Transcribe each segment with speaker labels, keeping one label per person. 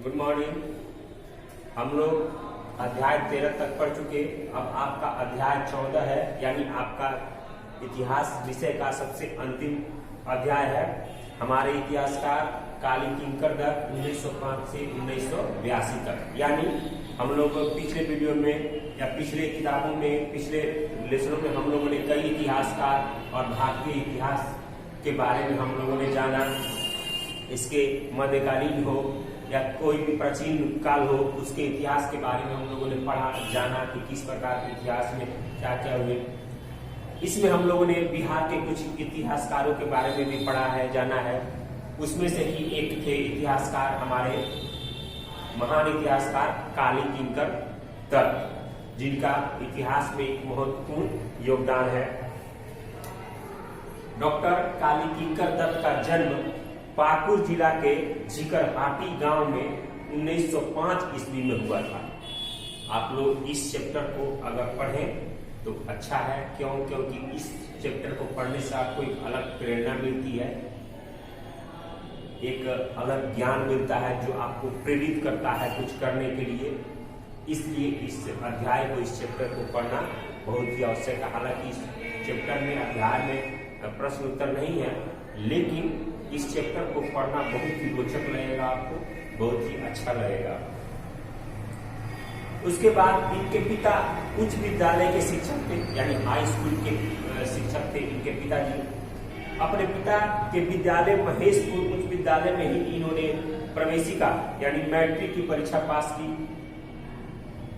Speaker 1: Good morning. हम लोग अध्याय 13 तक पढ़ चुके। अब आपका अध्याय 14 है, यानी आपका इतिहास विषय का सबसे अंतिम अध्याय है। हमारे इतिहासकार काली किंकर दत्त 1905 से 1982 तक, यानी हम लोग पिछले वीडियो में या पिछले किताबों में, पिछले लेसनों में हम लोगों ने कई इतिहासकार और भारतीय इतिहास के बारे में हम लोगों ने जाना। इसके मध्यकालीन हो या कोई भी प्राचीन काल हो, उसके इतिहास के बारे में हम लोगों ने पढ़ा, जाना कि किस प्रकार के इतिहास में क्या क्या हुए। इसमें हम लोगों ने बिहार के कुछ इतिहासकारों के बारे में भी पढ़ा है, जाना है। उसमें से ही एक थे इतिहासकार, हमारे महान इतिहासकार काली किंकर दत्त, जिनका इतिहास में एक महत्वपूर्ण योगदान है। डॉक्टर काली किंकर दत्त का जन्म पाकुड़ जिला के झिकरहाटी गांव में 1905 ईस्वी में हुआ था। आप लोग इस चैप्टर को अगर पढ़ें तो अच्छा है। क्योंकि इस चैप्टर को पढ़ने से आपको एक अलग प्रेरणा मिलती है, एक अलग ज्ञान मिलता है जो आपको प्रेरित करता है कुछ करने के लिए। इसलिए इस अध्याय को, इस चैप्टर को पढ़ना बहुत ही आवश्यक है। हालांकि इस चैप्टर में, अध्याय में प्रश्न उत्तर नहीं है, लेकिन इस चैप्टर को पढ़ना बहुत ही रोचक लगेगा, आपको बहुत ही अच्छा लगेगा। उसके बाद इनके पिता उच्च विद्यालय के शिक्षक थे, यानी हाई स्कूल के शिक्षक थे इनके पिताजी। अपने पिता के विद्यालय महेशपुर उच्च विद्यालय में ही इन्होंने प्रवेशिका यानी मैट्रिक की परीक्षा पास की।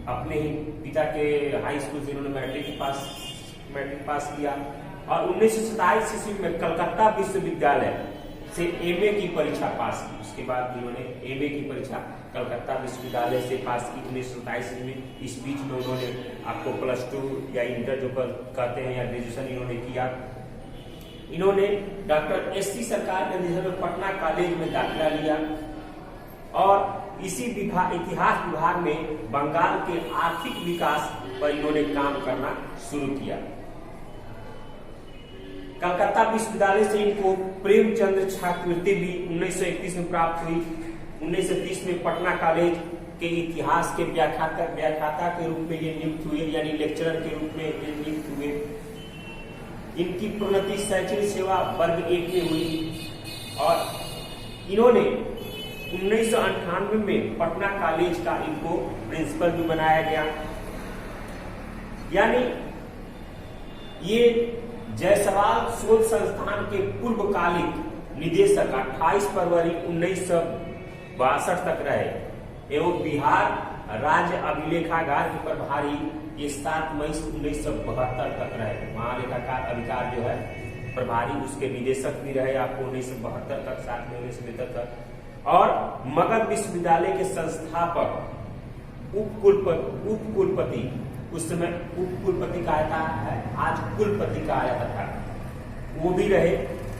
Speaker 1: अपने ही पिता के हाई स्कूल से इन्होंने मैट्रिक पास किया और 1927 ईस्वी में कलकत्ता विश्वविद्यालय से एमए की परीक्षा पास की। उसके बाद इन्होंने एमए की परीक्षा कलकत्ता विश्वविद्यालय से पास की 1927 में। इस बीच में उन्होंने आपको +2 या इंटर जो कहते हैं या ग्रेजुएशन इन्होंने किया। इन्होंने डॉक्टर एससी सरकार के निर्देशन में पटना कॉलेज में दाखिला लिया और इसी इतिहास विभाग में बंगाल के आर्थिक विकास पर इन्होंने काम करना शुरू किया। कलकत्ता विश्वविद्यालय से इनको प्रेमचंद छात्रवृत्ति भी 1931 में प्राप्त हुई। 1930 में पटना कॉलेज के इतिहास के व्याख्याता के रूप में ये नियुक्त हुए, यानी लेक्चरर के रूप में ये नियुक्त हुए। इनकी प्रोन्नति शैक्षणिक सेवा वर्ग 1 में हुई और इन्होंने 1998 में पटना कॉलेज का इनको प्रिंसिपल भी बनाया गया। यानी ये जायसवाल शोध संस्थान के पूर्वकालिक निदेशक 28 फरवरी 1962 तक रहे एवं बिहार राज्य अभिलेखागार के प्रभारी ये 7 मई 1972 तक रहे। महालेखाकार अधिकार जो है प्रभारी, उसके निदेशक भी रहे आपको 1972 तक, 7 मई 1972 तक। और मगध विश्वविद्यालय के संस्थापक उपकुलपति, उस समय उपकुलपति कहा जाता है, आज कुलपति कहा जाता था, वो भी रहे।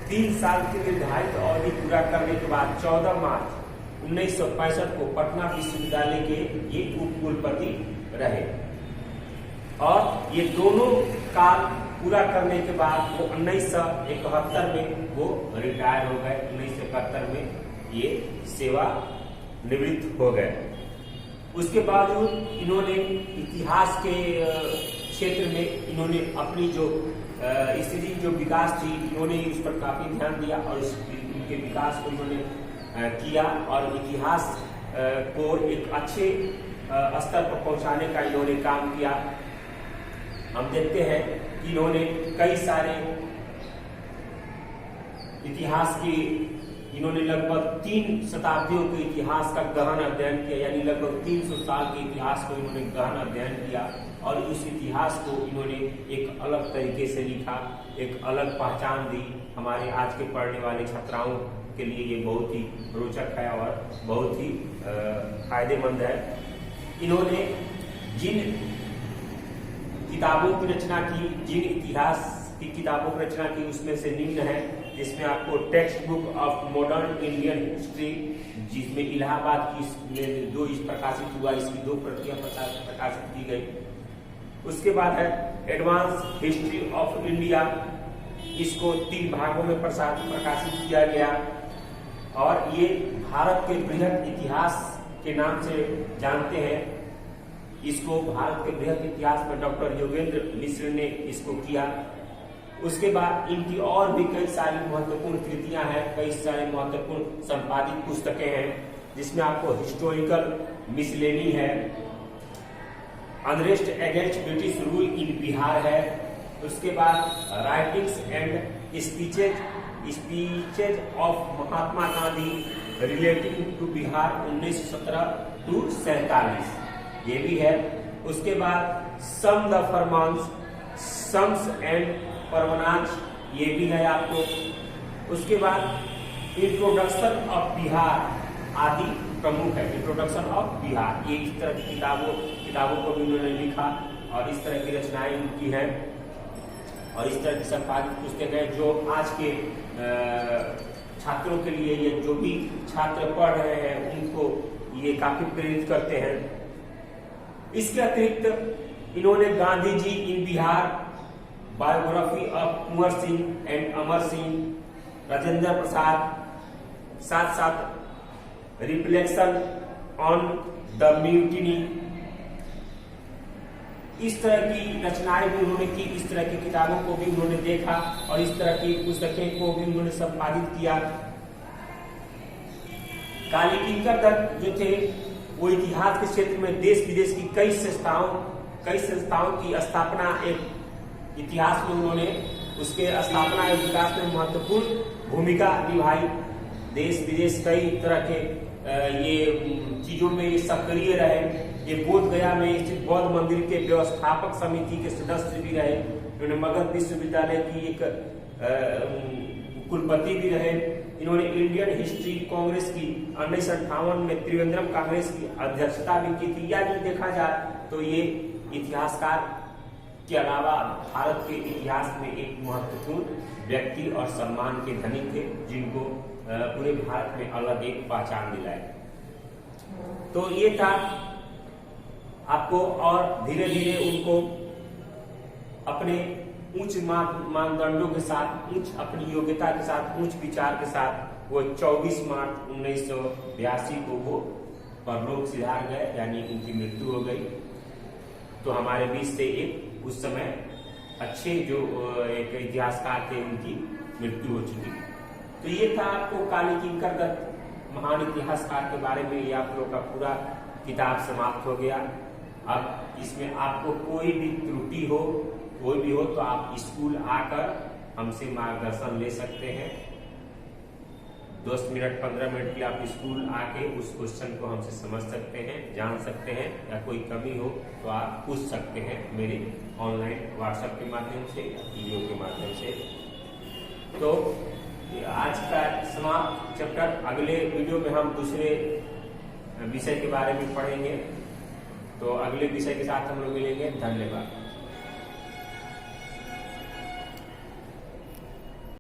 Speaker 1: 3 साल की निर्धारित अवधि पूरा करने के बाद 14 मार्च 1965 को पटना विश्वविद्यालय के ये उपकुलपति रहे और ये दोनों काल पूरा करने के बाद वो 1971 में वो रिटायर हो गए। 1971 में ये सेवा निवृत्त हो गए। उसके बावजूद इन्होंने इतिहास के क्षेत्र में इन्होंने अपनी जो स्थिति, जो विकास थी, इन्होंने उस पर काफी ध्यान दिया और इनके विकास को इन्होंने किया और इतिहास को एक अच्छे स्तर पर पहुंचाने का इन्होंने काम किया। हम देखते हैं कि इन्होंने कई सारे इतिहास की, इन्होंने लगभग 3 शताब्दियों के इतिहास का गहन अध्ययन किया, यानी लगभग 300 साल के इतिहास को इन्होंने गहन अध्ययन किया और उस इतिहास को इन्होंने एक अलग तरीके से लिखा, एक अलग पहचान दी। हमारे आज के पढ़ने वाले छात्राओं के लिए ये बहुत ही रोचक है और बहुत ही फायदेमंद है। इन्होंने जिन किताबों की रचना की, जिन इतिहास की किताबों की रचना की, उसमें से निम्न है, जिसमें आपको text book of modern Indian history, जिसमें इलाहाबाद की 2 प्रकाशित हुआ, इसकी 2 प्रतियां प्रकाशित की गई। उसके बाद है एडवांस हिस्ट्री ऑफ इंडिया, इसको 3 भागों में प्रकाशित किया गया और ये भारत के बृहद इतिहास के नाम से जानते हैं। इसको भारत के बृहद इतिहास में डॉक्टर योगेंद्र मिश्र ने इसको किया। उसके बाद इनकी और भी कई सारी महत्वपूर्ण कृतियां हैं, कई सारी महत्वपूर्ण संपादित पुस्तकें हैं, जिसमें आपको हिस्टोरिकल मिसलेनी है, unrest against British rule in Bihar है, उसके बाद writings and speeches of Mahatma Gandhi relating to Bihar 1917 to 47 ये भी है। उसके बाद सम द फरमान्स, सम्स एंड परमनाज ये भी है आपको। उसके बाद इंट्रोडक्शन ऑफ बिहार आदि प्रमुख है। इंट्रोडक्शन ऑफ बिहार, ये इस तरह की किताबों को भी उन्होंने लिखा और इस तरह की रचनाएं उनकी है और इस तरह की संपादित पुस्तकें जो आज के छात्रों के लिए, ये जो भी छात्र पढ़ रहे हैं उनको ये काफी प्रेरित करते हैं। इसके अतिरिक्त इन्होंने Gandhi ji in Bihar, biography of Kunwar Singh and Amar Singh, Rajendra Prasad, साथ साथ रिफ्लेक्शन ऑन द म्यूटिनी, इस तरह की रचनाएं भी उन्होंने की। इस तरह की किताबों को भी उन्होंने देखा और इस तरह की पुस्तकें को भी उन्होंने संपादित किया। काली किंकर दत्त जो थे वो इतिहास के क्षेत्र में देश विदेश की कई संस्थाओं की स्थापना, एक इतिहास में उन्होंने उसके स्थापना एवं विकास में महत्वपूर्ण भूमिका निभाई। देश विदेश कई तरह के ये चीजों में सक्रिय रहे। ये बोध गया में स्थित बौद्ध मंदिर के व्यवस्थापक समिति के सदस्य भी रहे। इन्होंने मगध विश्वविद्यालय की एक कुलपति भी रहे। इन्होंने इंडियन हिस्ट्री कांग्रेस की 1958 में त्रिवेंद्रम कांग्रेस की अध्यक्षता भी की थी। यानी देखा जाए तो ये इतिहासकार के अलावा भारत के इतिहास में एक महत्वपूर्ण व्यक्ति और सम्मान के धनी थे, जिनको पूरे भारत में अलग एक पहचान दिलाई। तो ये था आपको, और धीरे धीरे उनको अपने उच्च मानदंडों के साथ, उच्च अपनी योग्यता के साथ, उच्च विचार के साथ वो 24 मार्च 1982 को वो परलोक सिधार गए, यानी उनकी मृत्यु हो गई। तो हमारे बीच से एक उस समय अच्छे जो एक इतिहासकार थे उनकी मृत्यु हो चुकी थी। तो ये था आपको काली किंकर दत्त महान इतिहासकार के बारे में। ये आप लोग का पूरा किताब समाप्त हो गया। अब इसमें आपको कोई भी त्रुटि हो, कोई भी हो, तो आप स्कूल आकर हमसे मार्गदर्शन ले सकते हैं। 10 मिनट 15 मिनट के लिए आप स्कूल आके उस क्वेश्चन को हमसे समझ सकते हैं, जान सकते हैं, या कोई कमी हो तो आप पूछ सकते हैं मेरे ऑनलाइन व्हाट्सएप के माध्यम से या वीडियो के माध्यम से। तो आज का समाप्त चैप्टर। अगले वीडियो में हम दूसरे विषय के बारे में पढ़ेंगे। तो अगले विषय के साथ हम लोग मिलेंगे। धन्यवाद।